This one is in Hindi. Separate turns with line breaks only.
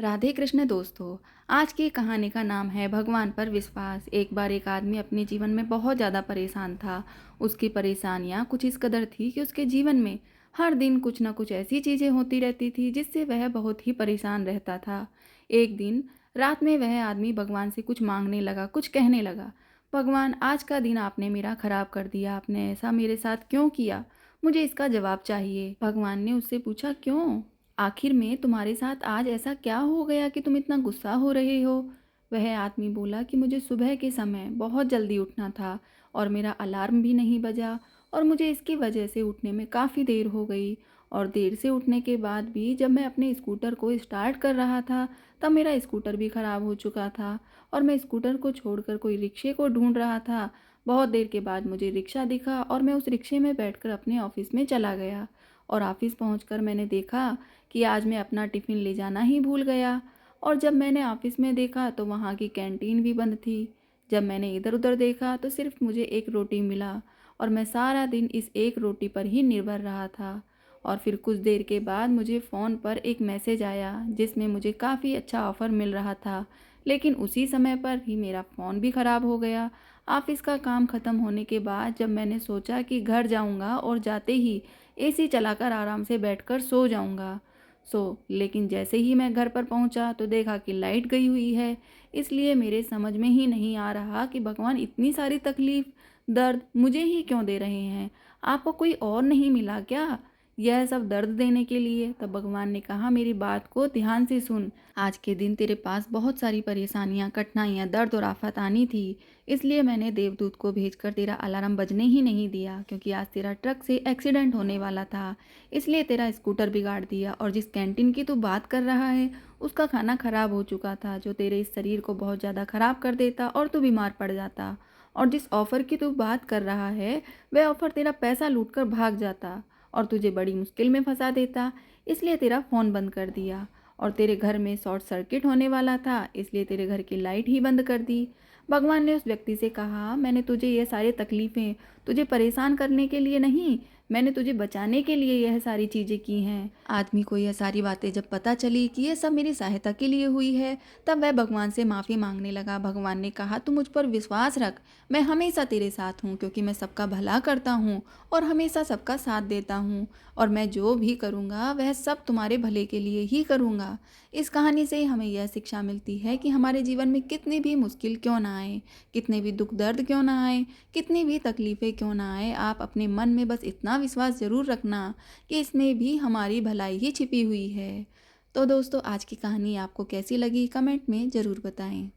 राधे कृष्ण दोस्तों। आज की कहानी का नाम है भगवान पर विश्वास। एक बार एक आदमी अपने जीवन में बहुत ज़्यादा परेशान था। उसकी परेशानियां कुछ इस कदर थी कि उसके जीवन में हर दिन कुछ ना कुछ ऐसी चीज़ें होती रहती थी जिससे वह बहुत ही परेशान रहता था। एक दिन रात में वह आदमी भगवान से कुछ मांगने लगा, कुछ कहने लगा। भगवान, आज का दिन आपने मेरा खराब कर दिया। आपने ऐसा मेरे साथ क्यों किया? मुझे इसका जवाब चाहिए। भगवान ने उससे पूछा, क्यों? आखिर में तुम्हारे साथ आज ऐसा क्या हो गया कि तुम इतना गुस्सा हो रहे हो? वह आदमी बोला कि मुझे सुबह के समय बहुत जल्दी उठना था और मेरा अलार्म भी नहीं बजा और मुझे इसकी वजह से उठने में काफ़ी देर हो गई। और देर से उठने के बाद भी जब मैं अपने स्कूटर को स्टार्ट कर रहा था तब मेरा स्कूटर भी ख़राब हो चुका था और मैं स्कूटर को छोड़कर कोई रिक्शे को ढूंढ रहा था। बहुत देर के बाद मुझे रिक्शा दिखा और मैं उस रिक्शे में बैठकर अपने ऑफिस में चला गया। और ऑफिस पहुंचकर मैंने देखा कि आज मैं अपना टिफ़िन ले जाना ही भूल गया। और जब मैंने ऑफिस में देखा तो वहाँ की कैंटीन भी बंद थी। जब मैंने इधर उधर देखा तो सिर्फ मुझे एक रोटी मिला और मैं सारा दिन इस एक रोटी पर ही निर्भर रहा था। और फिर कुछ देर के बाद मुझे फ़ोन पर एक मैसेज आया जिसमें मुझे काफ़ी अच्छा ऑफ़र मिल रहा था। लेकिन उसी समय पर ही मेरा फ़ोन भी ख़राब हो गया। ऑफिस का काम ख़त्म होने के बाद जब मैंने सोचा कि घर जाऊंगा और जाते ही एसी चलाकर आराम से बैठकर सो जाऊंगा, लेकिन जैसे ही मैं घर पर पहुंचा तो देखा कि लाइट गई हुई है। इसलिए मेरे समझ में ही नहीं आ रहा कि भगवान इतनी सारी तकलीफ, दर्द मुझे ही क्यों दे रहे हैं। आपको कोई और नहीं मिला क्या यह सब दर्द देने के लिए? तब भगवान ने कहा, मेरी बात को ध्यान से सुन। आज के दिन तेरे पास बहुत सारी परेशानियां, कठिनाइयां, दर्द और आफत आनी थी। इसलिए मैंने देवदूत को भेजकर तेरा अलार्म बजने ही नहीं दिया, क्योंकि आज तेरा ट्रक से एक्सीडेंट होने वाला था। इसलिए तेरा स्कूटर बिगाड़ दिया और जिस कैंटीन की तू बात कर रहा है उसका खाना खराब हो चुका था, जो तेरे इस शरीर को बहुत ज़्यादा खराब कर देता और तू बीमार पड़ जाता। और जिस ऑफ़र की तू बात कर रहा है वह ऑफ़र तेरा पैसा लूट कर भाग जाता और तुझे बड़ी मुश्किल में फंसा देता। इसलिए तेरा फ़ोन बंद कर दिया। और तेरे घर में शॉर्ट सर्किट होने वाला था, इसलिए तेरे घर की लाइट ही बंद कर दी। भगवान ने उस व्यक्ति से कहा, मैंने तुझे ये सारी तकलीफ़ें तुझे परेशान करने के लिए नहीं, मैंने तुझे बचाने के लिए यह सारी चीज़ें की हैं। आदमी को यह सारी बातें जब पता चली कि यह सब मेरी सहायता के लिए हुई है, तब वह भगवान से माफ़ी मांगने लगा। भगवान ने कहा, तू मुझ पर विश्वास रख, मैं हमेशा तेरे साथ हूँ, क्योंकि मैं सबका भला करता हूँ और हमेशा सबका साथ देता हूँ। और मैं जो भी करूँगा वह सब तुम्हारे भले के लिए ही करूँगा। इस कहानी से हमें यह शिक्षा मिलती है कि हमारे जीवन में कितनी भी मुश्किल क्यों ना आए, कितने भी दुख दर्द क्यों ना आए, कितनी भी तकलीफ़ें क्यों ना आए, आप अपने मन में बस इतना विश्वास ज़रूर रखना कि इसमें भी हमारी भलाई ही छिपी हुई है। तो दोस्तों, आज की कहानी आपको कैसी लगी कमेंट में ज़रूर बताएं।